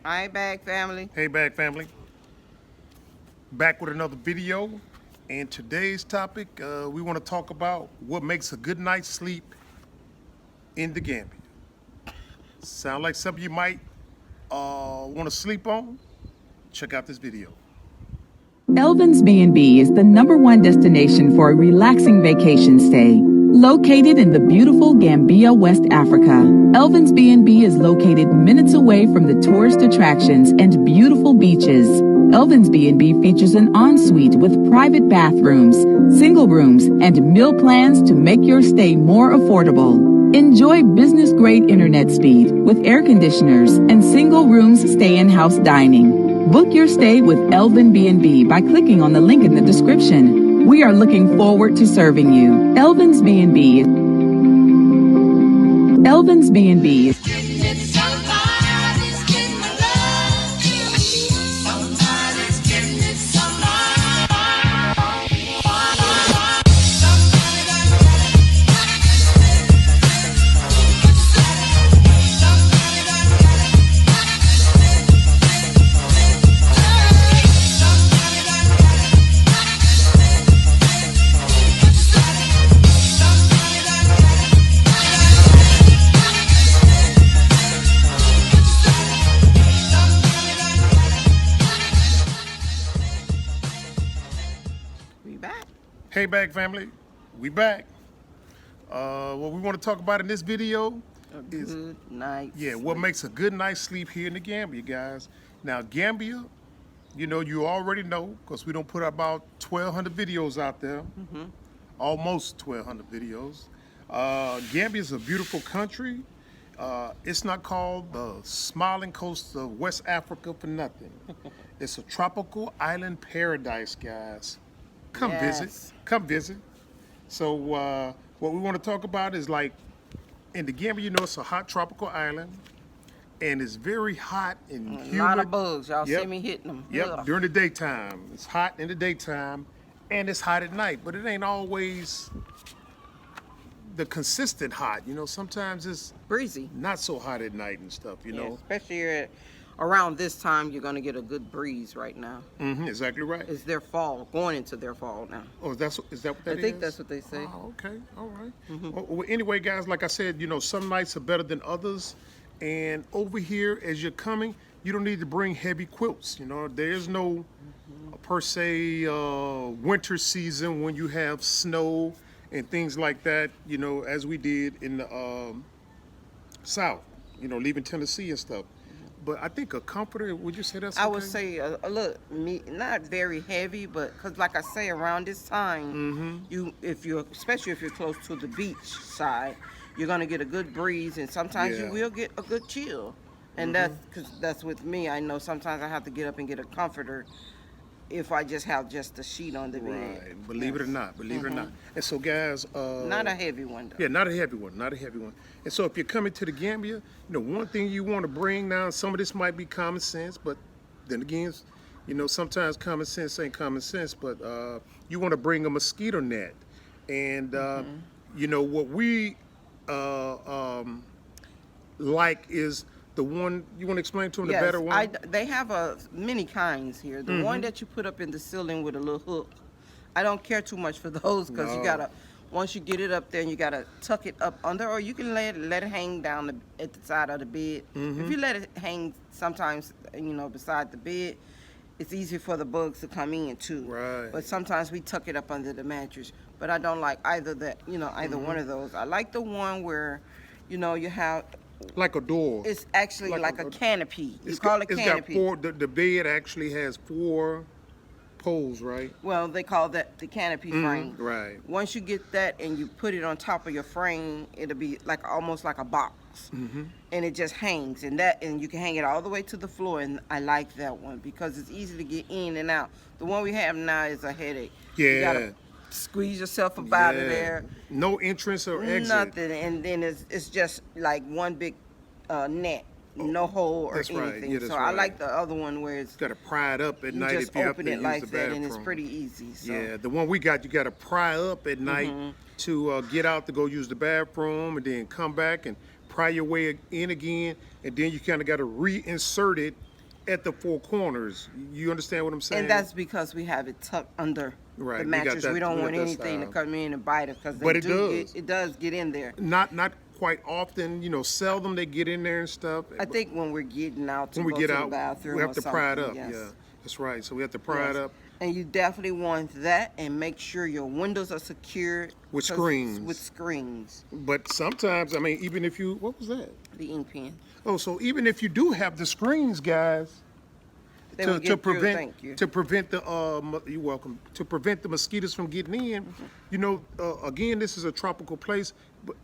Hi, Bag family. Hey, Bag family. Back with another video. And today's topic, we want to talk about what makes a good night's sleep in the Gambia. Sound like something you might want to sleep on? Check out this video. Elvin's B&B is the #1 destination for a relaxing vacation stay. Located in the beautiful Gambia, West Africa, Elvin's B&B is located minutes away from the tourist attractions and beautiful beaches. Elvin's B&B features an ensuite with private bathrooms, single rooms, and meal plans to make your stay more affordable. Enjoy business-grade internet speed with air conditioners and single rooms stay-in-house dining. Book your stay with Elvin B&B by clicking on the link in the description. We are looking forward to serving you. Elvin's B&B. Elvin's B&B is We back. Hey, Bag family. We back. What we want to talk about in this video is Good night. what makes a good night's sleep here in the Gambia, guys. Now, Gambia, you already know because we don't put about 1,200 videos out there, almost 1,200 videos. Gambia is a beautiful country. It's not called the smiling coast of West Africa for nothing. It's a tropical island paradise, guys. Come visit. Yes. Come visit. So what we want to talk about is like in the Gambia, it's a hot tropical island, and it's very hot and humid. A lot of bugs. Y'all Yep. see me hitting them. Yep, Ugh. during the daytime. It's hot in the daytime, and it's hot at night, but it ain't always the consistent hot. Sometimes it's Breezy. not so hot at night and stuff, Yeah, especially around this time, you're going to get a good breeze right now. Exactly right. It's their fall, going into their fall now. Oh, is that what that is? I think that's what they say. Oh, okay. All right. Well, anyway, guys, like I said, some nights are better than others. And over here, as you're coming, you don't need to bring heavy quilts. There's no, per se, winter season when you have snow and things like that, as we did in the South, leaving Tennessee and stuff. But I think a comforter, would you say that's okay? I would say not very heavy, but because like I say, around this time, especially if you're close to the beach side, you're gonna get a good breeze, and sometimes you will get a good chill. And that's with me. I know sometimes I have to get up and get a comforter if I just have just the sheet on the bed. Right. Believe it or not. And so, guys, Not a heavy one though. yeah, not a heavy one. And so if you're coming to the Gambia, one thing you want to bring now, some of this might be common sense, but then again, sometimes common sense ain't common sense, but you want to bring a mosquito net. And, what we like is the one, you want to explain to them the better one? They have many kinds here. The one that you put up in the ceiling with a little hook, I don't care too much for those because you gotta, once you get it up there, you gotta tuck it up under, or you can let it hang down at the side of the bed. If you let it hang, sometimes beside the bed, it's easier for the bugs to come in too. Right. But sometimes we tuck it up under the mattress. But I don't like either one of those. I like the one where, you have. Like a door. It's actually like a canopy. You It's call got, it canopy. It's got the bed actually has 4 poles, right? Well, they call that the canopy frame. Right. Once you get that and you put it on top of your frame, it'll be like almost like a box, and it just hangs. And you can hang it all the way to the floor. And I like that one because it's easy to get in and out. The one we have now is a headache. Yeah. You gotta squeeze yourself up out of there. No entrance or exit. Nothing, and then it's just like one big net. no hole or That's right. anything. Yeah, that's so I right. like the other one where it's Got to pry it up at you night just if you have open to it use like the that, and it's bathroom. pretty easy. So. Yeah, the one we got, you got to pry up at night to get out to go use the bathroom, and then come back and pry your way in again, and then you kind of got to reinsert it at the four corners. You understand what I'm saying? And that's because we have it tucked under Right, the we got mattress. that- We don't we got want that anything to style. come in and bite us because But it does. It does get in there. Not quite often. Seldom they get in there and stuff. I think when we're getting out to when we go get to out, the bathroom, we have or to pry it something, up. yes. Yeah, that's right. So we have to pry it Yes. up. And you definitely want that, and make sure your windows are secured With 'cause- screens. With screens. But sometimes, I mean, even if you, what was that? The ink pen. Oh, so even if you do have the screens, guys, They will get through, thank you. to prevent the you're welcome, to prevent the mosquitoes from getting in. Again, this is a tropical place,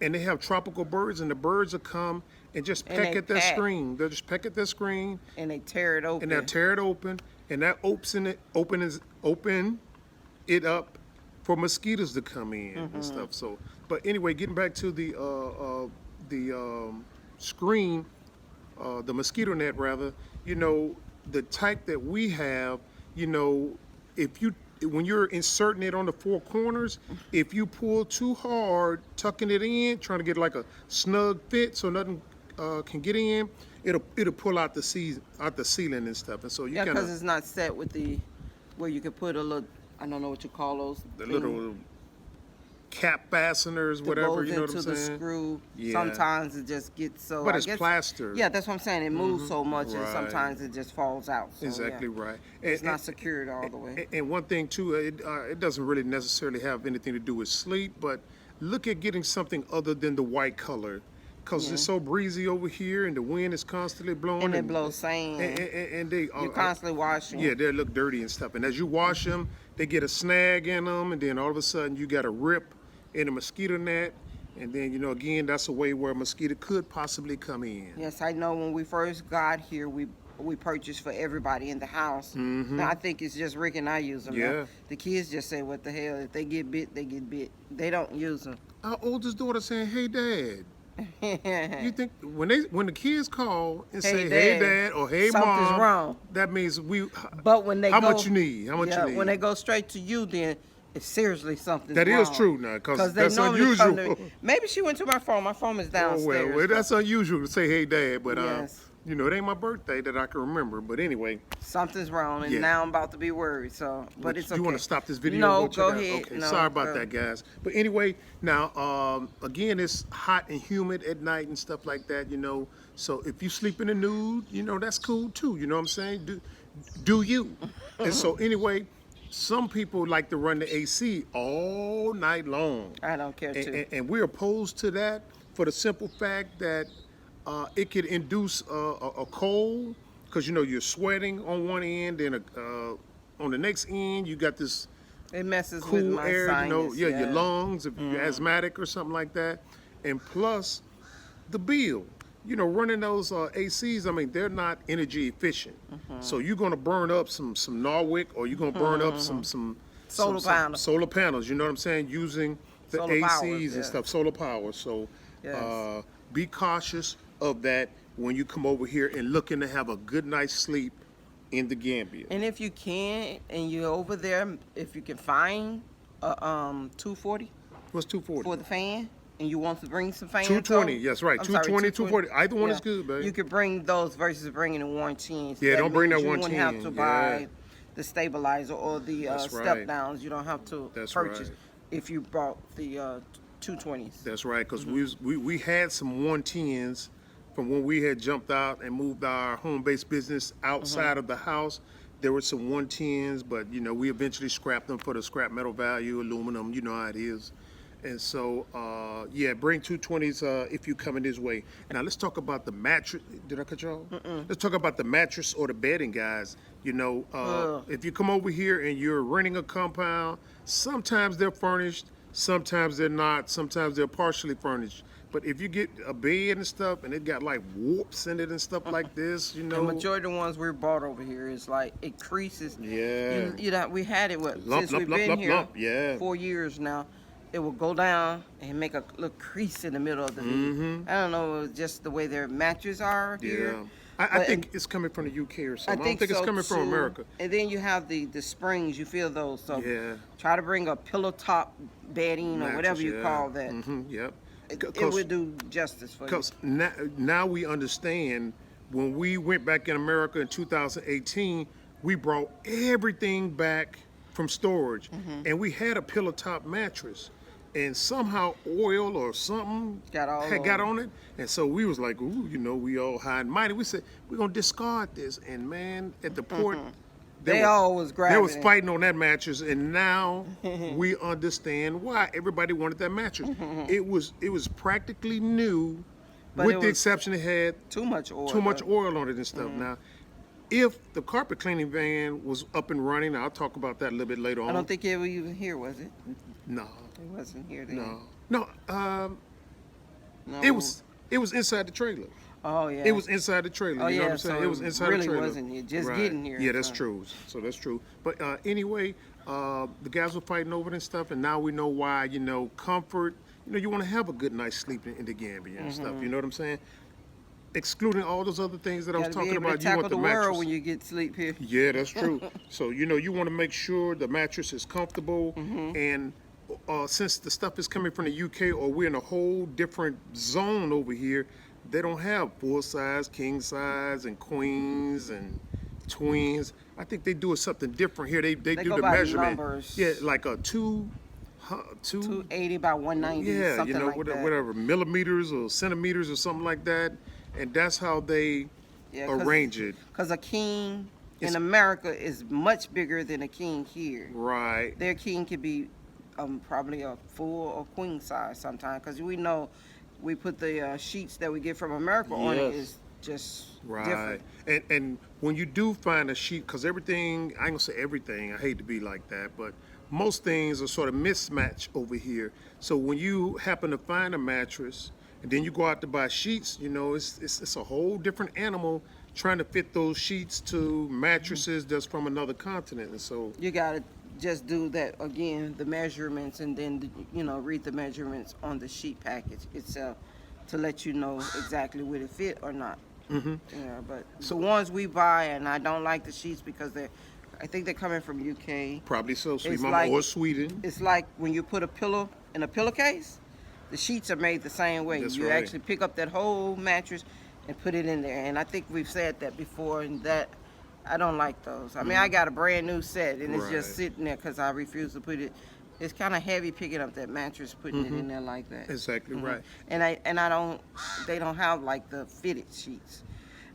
and they have tropical birds, and the birds will come and just And peck they at that peck. screen. They'll just peck at that screen, And they tear it open. and they'll tear it open, and that open it up for mosquitoes to come in and stuff. So, but anyway, getting back to the screen, the mosquito net rather, the type that we have, when you're inserting it on the four corners, if you pull too hard, tucking it in, trying to get like a snug fit so nothing can get in, it'll pull out the ceiling and stuff. And so you Yeah, kind because of it's not set with where you could put a little, I don't know what you call those. the thing little cap fasteners, that whatever, goes you know what into I'm the saying? screw. Yeah. Sometimes it just gets so. But I it's guess, plaster. Yeah, that's what I'm saying. It moves so much, and Right. sometimes it just falls out. So, Exactly yeah. right. It's not secured all the way. And one thing too, it doesn't really necessarily have anything to do with sleep, but look at getting something other than the white color, because it's so breezy over here, and the wind is constantly blowing. And it blows sand. And they You're constantly washing. yeah, they look dirty and stuff. And as you wash them, they get a snag in them, and then all of a sudden you got a rip in a mosquito net. And then, again, that's a way where a mosquito could possibly come in. Yes, I know when we first got here, we purchased for everybody in the house. Now, I think it's just Rick and I use them. Yeah. Now. The kids just say, what the hell? If they get bit, they get bit. They don't use them. Our oldest daughter saying, "Hey, Dad." You think when the kids call and Hey, say, "Hey, Dad, Dad," or "Hey, something's Mom," wrong. that means But when they how go, much you need? How much yeah, you need? when they go straight to you, then it's seriously something. That is true now, because they that's normally come unusual. to me. Maybe she went to my phone. My phone is Oh, downstairs. well, that's unusual to say, "Hey, Dad," but Yes. it ain't my birthday that I can remember. But anyway, Something's wrong, and Yeah. now I'm about to be worried. So, but it's okay. you want to stop this video? No, and check go it out? ahead. Okay, No, sorry about go. that, guys. But anyway, now again, it's hot and humid at night and stuff like that. So if you sleep in the nude, that's cool too. You know what I'm saying? Do you? And so anyway, some people like to run the AC all night long. I don't care too. And we're opposed to that for the simple fact that it could induce a cold, because you're sweating on one end, and on the next end you got this It messes with cool my air, sinus. your yeah. lungs, if you're asthmatic or something like that, and plus the bill. Running those ACs, I mean, they're not energy efficient. So you're gonna burn up some Norwick, or you're gonna burn up some Solar panels. solar panels. You know what I'm saying? Using the Solar ACs powers, and yeah. stuff, solar power. So Yes. be cautious of that when you come over here and looking to have a good night's sleep in the Gambia. And if you can, and you're over there, if you can find a 240 What's 240? for the fan, and you want to bring some fans. 220, over- yes, right. I'm sorry, 220, 240. Either one is good, babe. You could bring those versus bringing the 110s. Yeah, don't bring that means you wouldn't have 110, to buy yeah. the stabilizer or the That's right. step downs. You don't have to That's purchase right. if you bought the 220s. That's right, because we had some 110s from when we had jumped out and moved our home-based business outside of the house. There were some 110s, but we eventually scrapped them for the scrap metal value, aluminum. You know how it is. And so, bring 220s if you're coming this way. Now, let's talk about the mattress. Did I cut you off? Let's talk about the mattress or the bedding, guys. If you come over here and you're renting a compound, sometimes they're furnished, sometimes they're not, sometimes they're partially furnished. But if you get a bed and stuff, and it got like warps in it and stuff like this, The majority of the ones we bought over here is like it creases. Yeah. We had it Lump, since we've lump, been lump, here lump, yeah. 4 years now. It will go down and make a little crease in the middle of the V. I don't know, just the way their matches are here. Yeah. I think it's coming from the UK or something. I don't think it's so, coming from too. America. And then you have the springs. You feel those. So Yeah. try to bring a pillow top bedding or whatever you call that. Yep. It would do justice for you. Because now we understand when we went back in America in 2018, we brought everything back from storage, and we had a pillow top mattress, and somehow oil or something had got on it, and so we was like, ooh, we all high and mighty. We said we're gonna discard this, and man, at the port. They always grabbing They was it. fighting on that mattress, and now we understand why everybody wanted that mattress. It was practically new, But with it the was exception it had too much oil. too much oil on it and stuff. Now, if the carpet cleaning van was up and running, I'll talk about that a little bit later on. I don't think it was even here, was it? No, It wasn't here then. no. No. It was inside the trailer. Oh yeah. It was inside the trailer. Oh, you know yeah, what I'm saying? so It was inside really the trailer. wasn't it? Just getting here, Yeah, that's so. true. So that's true. But anyway, the guys were fighting over it and stuff, and now we know why. Comfort. You want to have a good night's sleep in the Gambia and stuff. You know what I'm saying? Excluding all those other things that I was Gotta be talking able to about, you tackle want the the mattress. world when you get sleep here. Yeah, that's true. So you want to make sure the mattress is comfortable, and since the stuff is coming from the UK, or we're in a whole different zone over here, they don't have full size, king size, and queens and twins. I think they do something different here. They do go the by measurement. numbers. Yeah, like a two 280 by 190. yeah, something like that. whatever, millimeters or centimeters or something like that, and that's how they arrange it. Because a king It's- in America is much bigger than a king here. Right. Their king could be probably a full or queen size sometimes. Because we know we put the sheets that we get from America on it Yes. is just Right. different. And when you do find a sheet, because everything, I ain't gonna say everything, I hate to be like that, but most things are sort of mismatched over here. So when you happen to find a mattress and then you go out to buy sheets, it's a whole different animal trying to fit those sheets to mattresses that's from another continent. And so You got to just do that again, the measurements, and then read the measurements on the sheet package itself to let you know exactly would it fit or not. But the ones we buy, and I don't like the sheets because I think they're coming from UK. probably so, Sweet It's Mama, like- or Sweden. It's like when you put a pillow in a pillowcase, the sheets are made the same way. That's You right. actually pick up that whole mattress and put it in there. And I think we've said that before, and that I don't like those. I mean, I got a brand new set, and it's Right. just sitting there because I refuse to put it. It's kind of heavy picking up that mattress, putting it in there like that. Exactly right. And I don't. They don't have like the fitted sheets.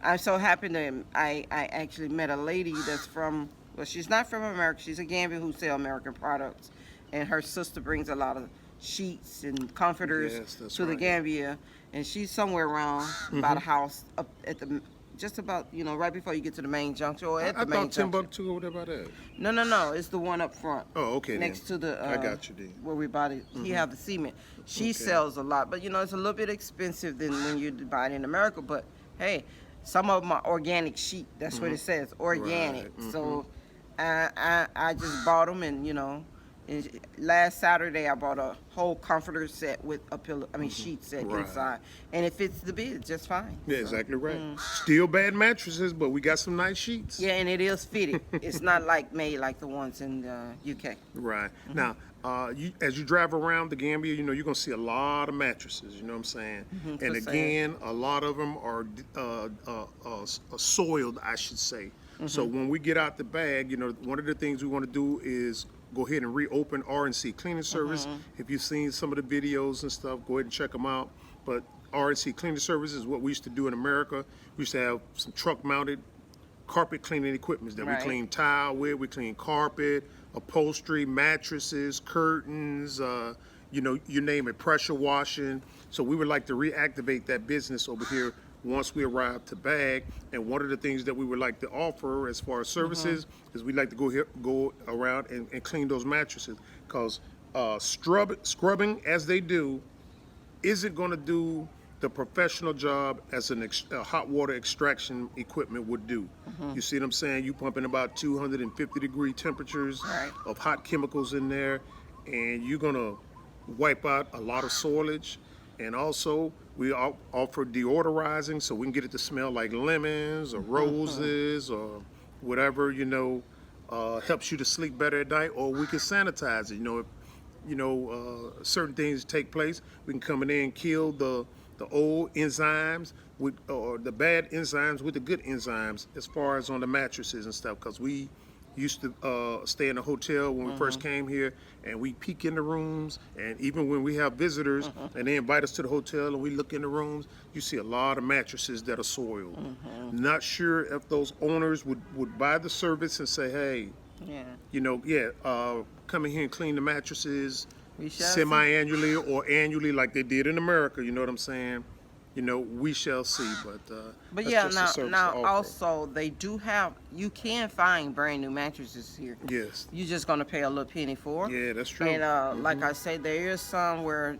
I'm so happy that I actually met a lady that's from. Well, she's not from America. She's a Gambia who sell American products, and her sister brings a lot of sheets and comforters Yes, that's to the right. Gambia, and she's somewhere around by the house up at the just about right before you get to the main junction or at I the main thought junction. Timbuktu over there by that. No, it's the one up front. Oh, okay. Next then. to the I got you then. where we bought it. He have the cement. She Okay. sells a lot, but it's a little bit expensive than when you buy it in America. But hey, some of them are organic sheet. That's what it says, organic. Right. So I just bought them, and last Saturday I bought a whole comforter set with a pillow. I mean sheet set Right. inside, and it fits the bed just fine. Yeah, So, exactly right. Still bad mattresses, but we got some nice sheets. Yeah, and it is fitted. It's not like made like the ones in the UK. Right. Now, as you drive around the Gambia, you're going to see a lot of mattresses, you know what I'm saying? And for again, a lot of them are soiled, I should say. So when we get out the bag, one of the things we want to do is go ahead and reopen R&C Cleaning Service. If you've seen some of the videos and stuff, go ahead and check them out. But R&C Cleaning Service is what we used to do in America. We used to have some truck-mounted carpet cleaning equipment that Right. we clean tile with, we clean carpet, upholstery, mattresses, curtains, you name it, pressure washing. So we would like to reactivate that business over here once we arrive to bag. And one of the things that we would like to offer as far as services is we'd like to go around and clean those mattresses, because scrubbing as they do isn't going to do the professional job as a hot water extraction equipment would do. You see what I'm saying? You pumping about 250 degree temperatures Right. of hot chemicals in there, and you're going to wipe out a lot of soilage. And also, we offer deodorizing, so we can get it to smell like lemons or roses or whatever, helps you to sleep better at night. Or we can sanitize it. If certain things take place, we can come in there and kill the the old enzymes with, or the bad enzymes with the good enzymes as far as on the mattresses and stuff. Because we used to stay in a hotel when we first came here, and we peek in the rooms, and even when we have visitors and they invite us to the hotel and we look in the rooms, you see a lot of mattresses that are soiled. Not sure if those owners would buy the service and say, hey, come in here and clean the mattresses semi-annually or annually like they did in America, you know what I'm saying? We shall see, but yeah, just a service to now offer. also they do have, you can find brand new mattresses here. Yes. You're just gonna pay a little penny for. Yeah, that's true. And like I say, there is some where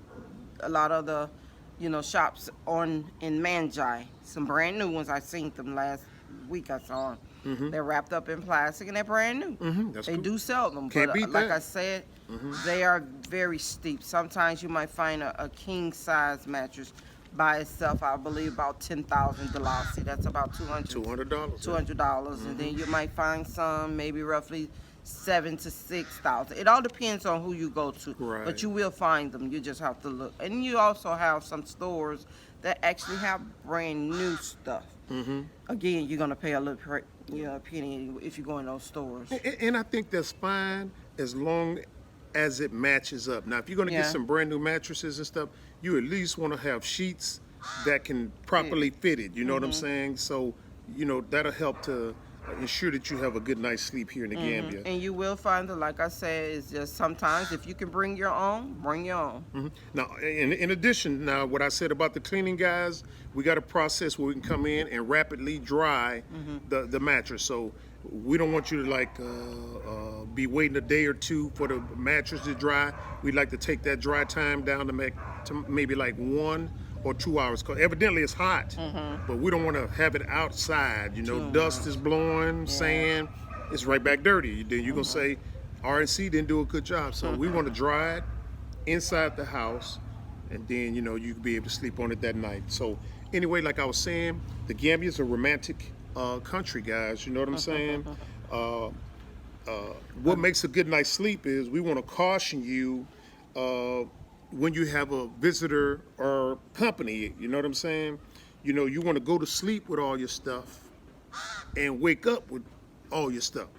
a lot of the, shops in Manjai, some brand new ones. I seen them last week. I saw them. They're wrapped up in plastic and they're brand new. That's they cool. do sell them, Can't but beat like that. I said, they are very steep. Sometimes you might find a king size mattress by itself, I believe, about $10,000. See, that's about $200. $200, and then you might find some maybe roughly $7,000 to $6,000. It all depends on who you go to, Right. but you will find them. You just have to look, and you also have some stores that actually have brand new stuff. Again, you're gonna pay a little, penny if you go in those stores. And I think that's fine as long as it matches up. Now, if you're going to get Yeah. some brand new mattresses and stuff, you at least want to have sheets that can properly fit it. You know what I'm saying? So, that'll help to ensure that you have a good night's sleep here in the Gambia. And you will find that, like I said, it's just sometimes if you can bring your own, bring your own. Now, in addition, now what I said about the cleaning guys, we got a process where we can come in and rapidly dry the mattress. So we don't want you to be waiting a day or two for the mattress to dry. We'd like to take that dry time down to maybe like 1 or 2 hours. Cause evidently it's hot, but we don't want to have it outside. Dust is blowing, sand. It's right back dirty. Then you're gonna say RNC didn't do a good job. So we want to dry it inside the house, and then you can be able to sleep on it that night. So anyway, like I was saying, the Gambia is a romantic country, guys. You know what I'm saying? What makes a good night's sleep is we want to caution you when you have a visitor or company. You know what I'm saying? You want to go to sleep with all your stuff and wake up with all your stuff.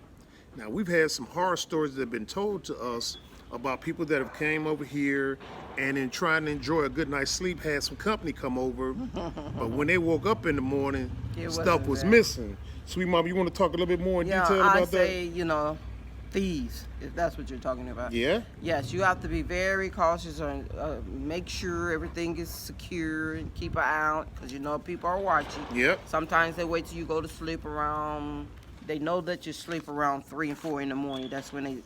Now, we've had some horror stories that have been told to us about people that have came over here and in trying to enjoy a good night's sleep had some company come over, but when they woke up in the morning, stuff wasn't was there. missing. Sweet Mama, you want to talk a little bit more in detail I about say, thieves, if that's what you're talking about. that? Yeah? Yes, you have to be very cautious and make sure everything is secure and keep an eye out because people are watching. Yep. Sometimes they wait till you go to sleep around, they know that you sleep around 3 and 4 in the morning. That's when they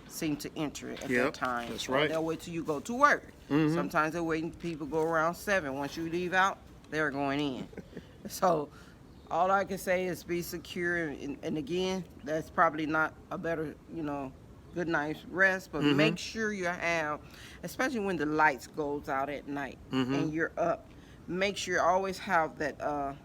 seem to enter at Yep, that time. that's Or right. they'll wait till you go to work. Sometimes they're waiting people go around 7. Once you leave out, they're going in. So all I can say is be secure. And again, that's probably not a better, good night's rest, but make sure you have, especially when the lights goes out at night and you're up, make sure you always have that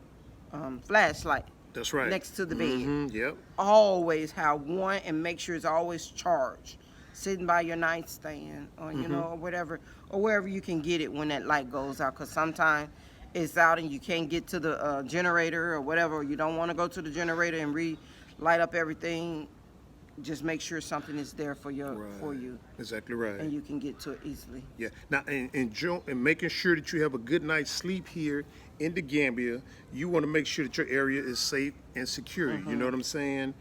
flashlight. That's right. Next to the bed. Yep. Always have one and make sure it's always charged. Sitting by your nightstand or, or whatever, or wherever you can get it when that light goes out. Because sometimes it's out and you can't get to the generator or whatever. Or you don't want to go to the generator and light up everything. Just make sure something is there for you. Exactly right. And you can get to it easily. Yeah. Now, and making sure that you have a good night's sleep here in the Gambia, you want to make sure that your area is safe and secure. You know what I'm saying?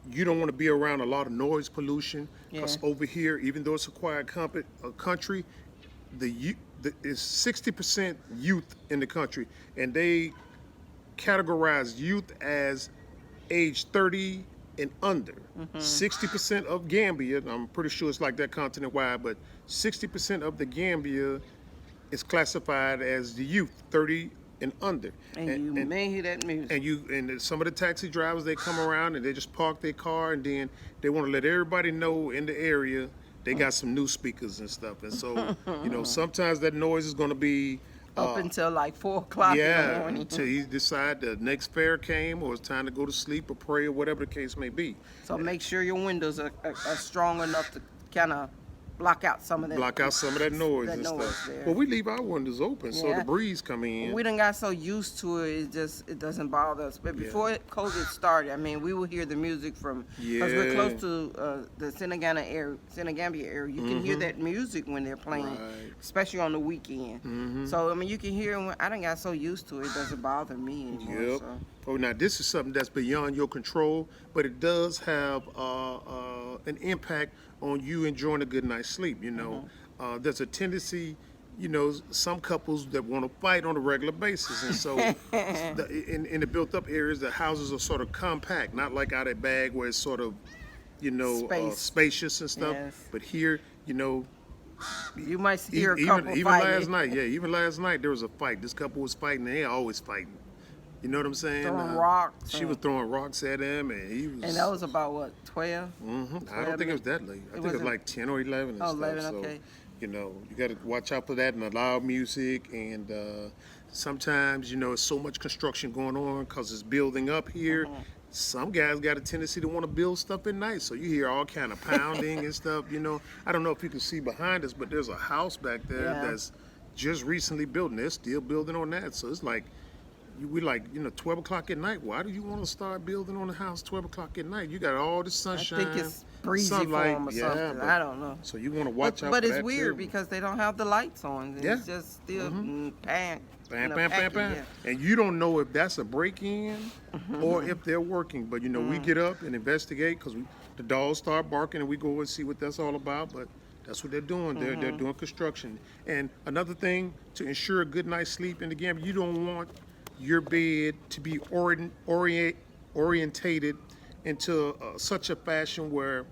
You don't want to be around a lot of noise pollution because over here, even though it's a quiet country, it's 60% youth in the country, and they categorize youth as age 30 and under. 60% of Gambia, I'm pretty sure it's like that continent-wide, but 60% of the Gambia is classified as the youth, 30 and under. And you may hear that music. And some of the taxi drivers, they come around and they just park their car, and then they want to let everybody know in the area they got some new speakers and stuff. And so, sometimes that noise is going to be up until like 4 o'clock in the morning. Until you decide the next fare came or it's time to go to sleep or pray or whatever the case may be. So make sure your windows are strong enough to kind of block out some of that. Block out some of that noise that and noise stuff. there. Well, we leave our windows open so Yeah. the breeze come in. We done got so used to it, it doesn't bother us. But before COVID started, I mean, we would hear the music from, because we're close to the Senegambia area. You can hear that music when they're playing, especially on the weekend. So, I mean, you can hear it. I done got so used to it, it doesn't bother me anymore. Yep. So. Oh, now this is something that's beyond your control, but it does have an impact on you enjoying a good night's sleep. You know, there's a tendency, you know, some couples that want to fight on a regular basis, and so in the built-up areas, the houses are sort of compact, not like out at Bag where it's sort of, you know, spacious and stuff. Yes. But here, you know. You might hear a couple even fighting. last night, even last night there was a fight. This couple was fighting, and they always fighting. You know what I'm saying? Throwing rocks. She was throwing rocks at him, and he was. And that was about what, 12? I don't think it was that late. I think it was like 10 or 11 and stuff. 11, so, okay. you know, you got to watch out for that and the loud music. And sometimes, you know, it's so much construction going on because it's building up here. Some guys got a tendency to want to build stuff at night, so you hear all kind of pounding and stuff. You know, I don't know if you can see behind us, but there's a house back there that's just recently built, and they're still building on that. So it's like. We like, you know, 12 o'clock at night. Why do you want to start building on the house 12 o'clock at night? You got all the sunshine. I think it's breezy sunlight. for them or something. I don't know. So you want to watch out but for it's that weird too. because they don't have the lights on. And Yeah. It's just still Bam, bam, bam, bam. And you don't know if that's a break-in or if they're working. But, you know, we get up and investigate because the dogs start barking and we go and see what that's all about. But that's what they're doing. They're doing construction. And another thing, to ensure a good night's sleep in the Gambia, you don't want your bed to be orientated into such a fashion where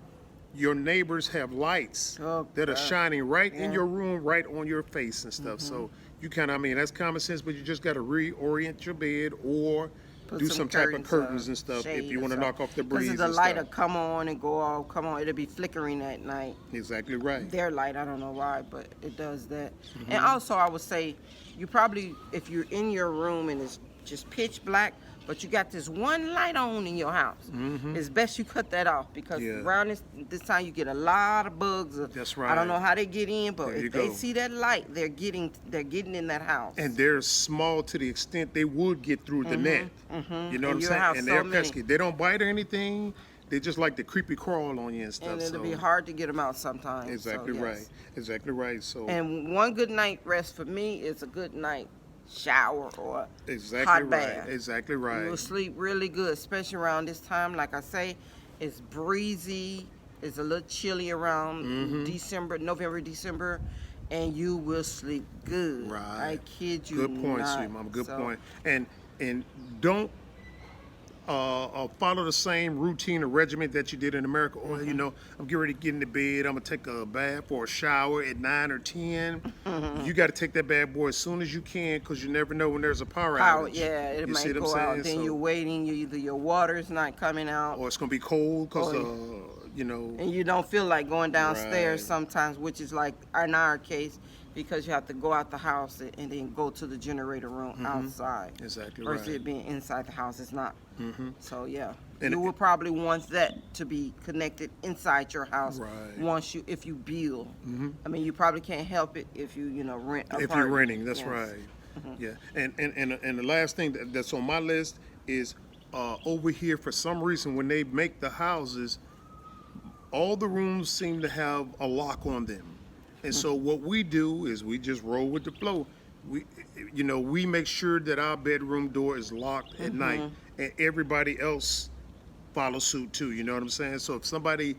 your neighbors have lights that are shining right in your room, right on your face and stuff. So you kind of, I mean, that's common sense, but you just got to reorient your bed or do some type of curtains and stuff if you want to knock off the breeze. Because the light will come on and go off, it'll be flickering at night. Exactly right. Their light, I don't know why, but it does that. And also, I would say, you probably, if you're in your room and it's just pitch black, but you got this one light on in your house, it's best you cut that off because around this time you get a lot of bugs. That's right. I don't know how they get in, but if they go. see that light, they're getting in that house. And they're small to the extent they would get through the net. You know what I'm saying? And they're pesky. They don't bite or anything. They just like to creepy crawl on you and stuff. And it'll be hard to get them out sometimes. Exactly so, right. Exactly right. So. And one good night rest for me is a good night shower or exactly hot right. bath. Exactly right. You'll sleep really good, especially around this time. Like I say, it's breezy. It's a little chilly around November, December, and you will sleep good. Right. I kid you Good point, not. sweet mama. Good point. And don't follow the same routine or regimen that you did in America. Or, you know, I'm getting ready to get into bed. I'm going to take a bath or a shower at 9 or 10. You got to take that bad boy as soon as you can because you never know when there's a power outage. Yeah, it you might go out. Then you're waiting. Either your water's not coming out. Or it's going to be cold because, you know. And you don't feel like going downstairs sometimes, which is like in our case, because you have to go out the house and then go to the generator room outside. Exactly versus right. it being inside the house. It's not. So yeah, And you would probably want that to be connected inside your house. Right. If you build. I mean, you probably can't help it if you rent. If you're renting, that's right. Yeah, and the last thing that's on my list is over here for some reason when they make the houses, all the rooms seem to have a lock on them. And so what we do is we just roll with the flow. We make sure that our bedroom door is locked at night, and everybody else follows suit too. You know what I'm saying? So if somebody,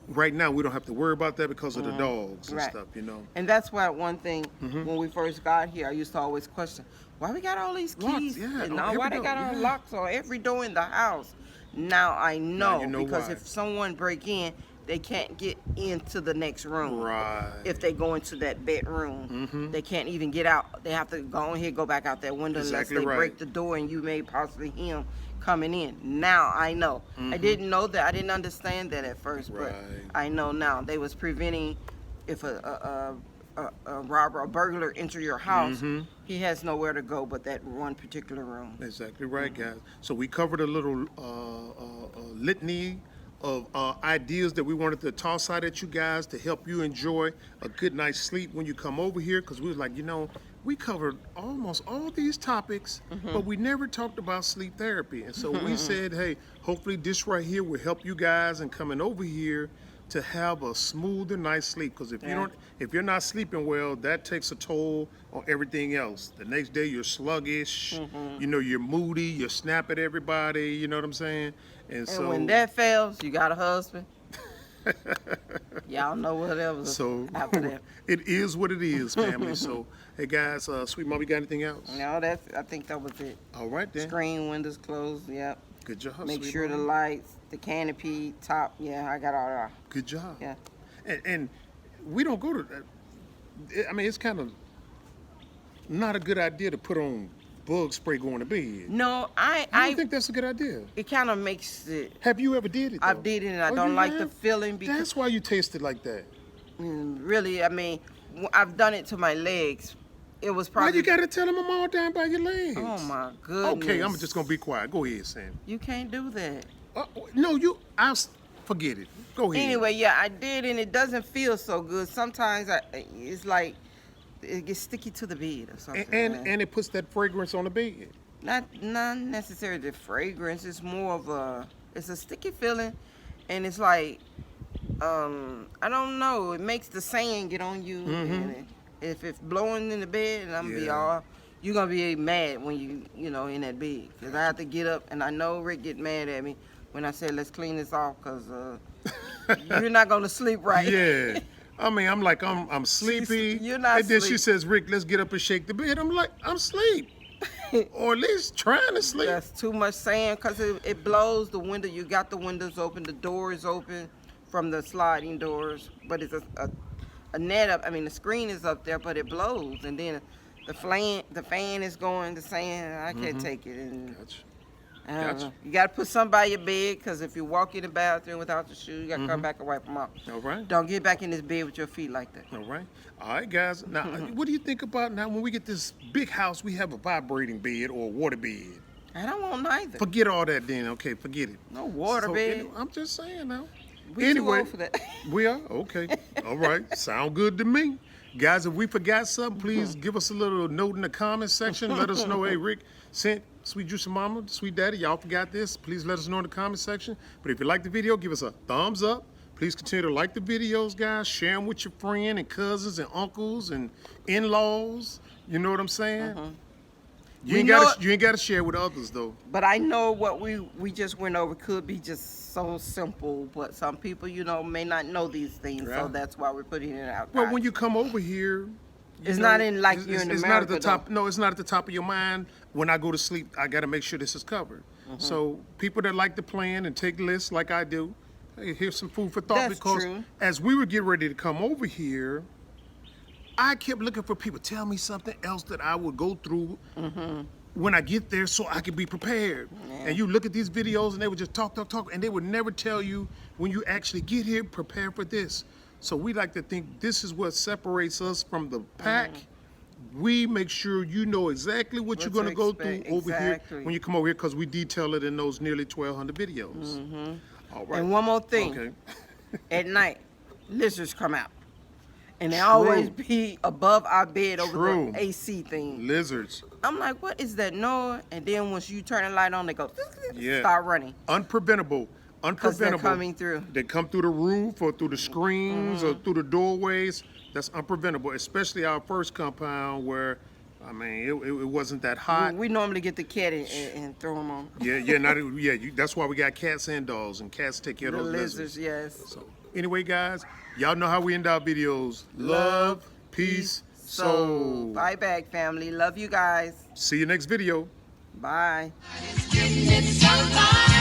right now, we don't have to worry about that because of the dogs and stuff. You know. And that's why one thing when we first got here, I used to always question why we got all these keys and why they got all locks on every door in the house. Now I know, because why. if someone break in, they can't get into the next room. Right. If they go into that bedroom, they can't even get out. They have to go back out that window unless they break the door and you may possibly hear them coming in. Now I know. I didn't know that. I didn't understand that at first, but I know now. They was preventing if a robber, a burglar enter your house, he has nowhere to go but that one particular room. Exactly right, guys. So we covered a little litany ideas that we wanted to toss out at you guys to help you enjoy a good night's sleep when you come over here. Because we was like, we covered almost all these topics, but we never talked about sleep therapy. And so we said, hey, hopefully this right here will help you guys in coming over here to have a smoother night's sleep. Because if you're not sleeping well, that takes a toll on everything else. The next day you're sluggish, you're moody, you snap at everybody, you know what I'm saying? And so when that fails, you got a husband. Y'all know whatever. So after that. It is what it is, family. So hey guys, Sweet Mama, you got anything else? No, I think that was it. All right then. Screen windows closed. Yep. Good job. Make Sweet sure Mama. the lights, the canopy, top. Yeah, I got all that. Good job. Yeah. And we don't go to that. I mean, it's kind of not a good idea to put on bug spray going to bed. No, I don't think that's a good idea. It kind of makes it. Have you ever did it? Though? I've did it, and I don't you like have? the feeling because That's why you taste it like that. really, I mean, I've done it to my legs. It was Why probably. you gotta tell them I'm all down by your legs? Oh my goodness. Okay, I'm just gonna be quiet. Go ahead, Sam. You can't do that. No, forget it. Go ahead. Anyway, yeah, I did, and it doesn't feel so good. Sometimes it's like it gets sticky to the bed or something. And it puts that fragrance on the bed. Not necessarily the fragrance. It's more of it's a sticky feeling, and it's like I don't know. It makes the sand get on you. And if it's blowing in the bed, and you're gonna be mad when you in that bed, because I have to get up, and I know Rick get mad at me when I say let's clean this off, because you're not gonna sleep right. Yeah. I mean, I'm like, I'm sleepy. You're not And then she sleep. says, Rick, let's get up and shake the bed. I'm like, I'm asleep. Or at least trying to sleep. That's too much sand, because it blows the window. You got the windows open, the door is open from the sliding doors, but it's a net up. I mean, the screen is up there, but it blows, and then the fan is going. The sand, I can't take it. And Gotcha. I don't Gotcha. know. You got to put something by your bed, because if you walk in the bathroom without the shoes, you got to come back and wipe them off. All right. Don't get back in this bed with your feet like that. All right. All right, guys. Now, what do you think about now when we get this big house, we have a vibrating bed or a water bed? I don't want neither. Forget all that then. Okay, forget it. No water So, bed. I'm just saying now. We Anyway, too old for that. we are? Okay. All right. Sound good to me. Guys, if we forgot something, please give us a little note in the comment section. Let us know, hey, Rick sent Sweet Juicy Mama, Sweet Daddy, y'all forgot this. Please let us know in the comment section. But if you like the video, give us a thumbs up. Please continue to like the videos, guys. Share them with your friend and cousins and uncles and in-laws. You know what I'm saying? You ain't got to share with others, though. But I know what we just went over could be just so simple, but some people, may not know these things, Yeah. so that's why we're putting it out. Well, when you come over here, it's not in like you're in it's America. not at the top. though. No, it's not at the top of your mind. When I go to sleep, I got to make sure this is covered. So people that like to plan and take lists like I do, hey, here's some food for thought. That's because true. as we were getting ready to come over here, I kept looking for people tell me something else that I would go through when I get there so I could be prepared. And you look at these videos and they would just talk, and they would never tell you when you actually get here, prepare for this. So we like to think this is what separates us from the pack. We make sure you know exactly what you're What going to to go through expect, over here exactly. when you come over here, because we detail it in those nearly 1,200 videos. All right. And one more thing. Okay. At night, lizards come out. And they always be above our bed over True. the AC thing. Lizards. I'm like, what is that noise? And then once you turn the light on, they go, Yeah. start running. Unpreventable. Because they're coming through. They come through the roof or through the screens or through the doorways. That's unpreventable, especially our first compound where, I mean, it wasn't that hot. We normally get the cat and throw them on. That's why we got cats and dogs, and cats take care The of those lizards, lizards. yes. So, anyway, guys, y'all know how we end our videos. Love, peace, soul. Bye back, family. Love you guys. See you next video. Bye. Getting it so fine.